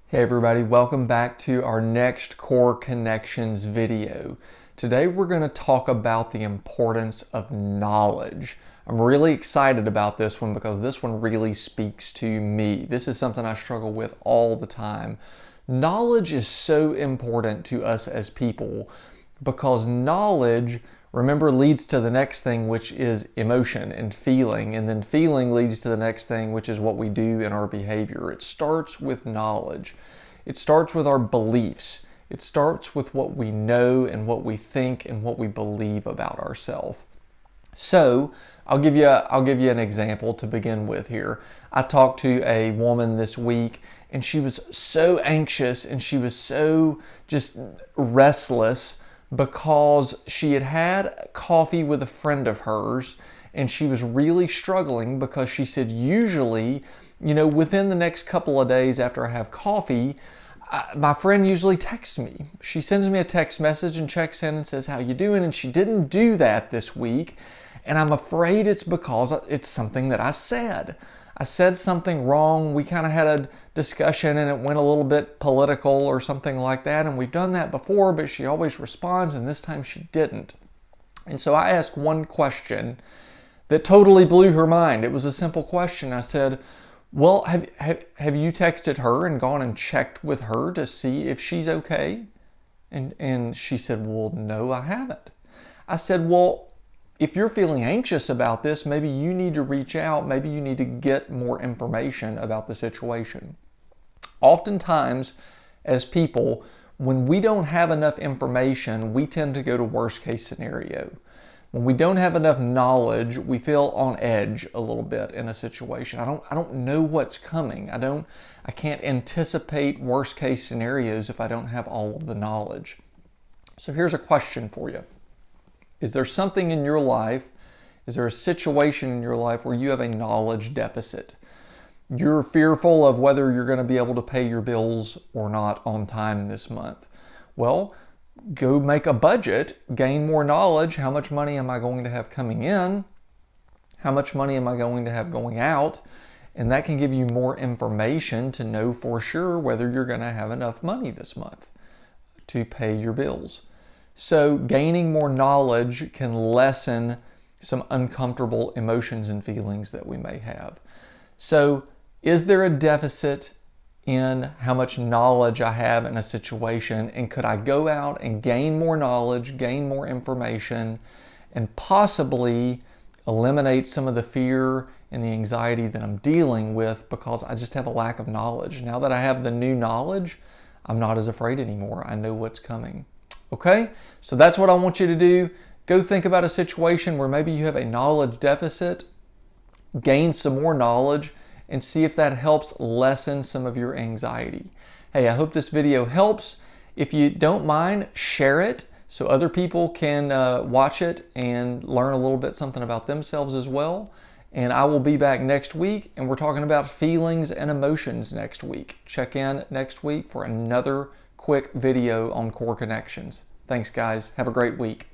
Hey everybody, welcome back to our next core connections video. Today we're going to talk about the importance of knowledge. I'm really excited about this one because this one really speaks to me. This is something I struggle with all the time. Knowledge is so important to us as people because knowledge, remember, leads to the next thing, which is emotion and feeling. And then feeling leads to the next thing, which is what we do in our behavior. It starts with knowledge. It starts with our beliefs. It starts with what we know and what we think and what we believe about ourselves. So I'll give you an example to begin with here. I talked to a woman this week and she was so anxious and she was so just restless because she had had coffee with a friend of hers and she was really struggling because she said usually, within the next couple of days after I have coffee, my friend usually texts me. She sends me a text message and checks in and says, "How you doing?" And she didn't do that this week. And I'm afraid it's because it's something that I said. I said something wrong. We kind of had a discussion and it went a little bit political or something like that. And we've done that before, but she always responds, and this time she didn't. And so I asked one question that totally blew her mind. It was a simple question. I said, "Well, have you texted her and gone and checked with her to see if she's okay?" And she said, "Well, no, I haven't." I said, "Well, if you're feeling anxious about this, maybe you need to reach out. Maybe you need to get more information about the situation." Oftentimes, as people, when we don't have enough information, we tend to go to worst case scenario. When we don't have enough knowledge, we feel on edge a little bit in a situation. I don't know what's coming. I can't anticipate worst case scenarios if I don't have all of the knowledge. So here's a question for you. Is there something in your life, is there a situation in your life where you have a knowledge deficit? You're fearful of whether you're going to be able to pay your bills or not on time this month. Well, go make a budget, gain more knowledge. How much money am I going to have coming in? How much money am I going to have going out? And that can give you more information to know for sure whether you're going to have enough money this month to pay your bills. So gaining more knowledge can lessen some uncomfortable emotions and feelings that we may have. So is there a deficit in how much knowledge I have in a situation, and could I go out and gain more knowledge, gain more information, and possibly eliminate some of the fear and the anxiety that I'm dealing with because I just have a lack of knowledge? Now that I have the new knowledge, I'm not as afraid anymore. I know what's coming. Okay, so that's what I want you to do. Go think about a situation where maybe you have a knowledge deficit, gain some more knowledge, and see if that helps lessen some of your anxiety. Hey, I hope this video helps. If you don't mind, share it so other people can watch it and learn a little bit something about themselves as well. And I will be back next week, and we're talking about feelings and emotions next week. Check in next week for another quick video on core connections. Thanks, guys. Have a great week.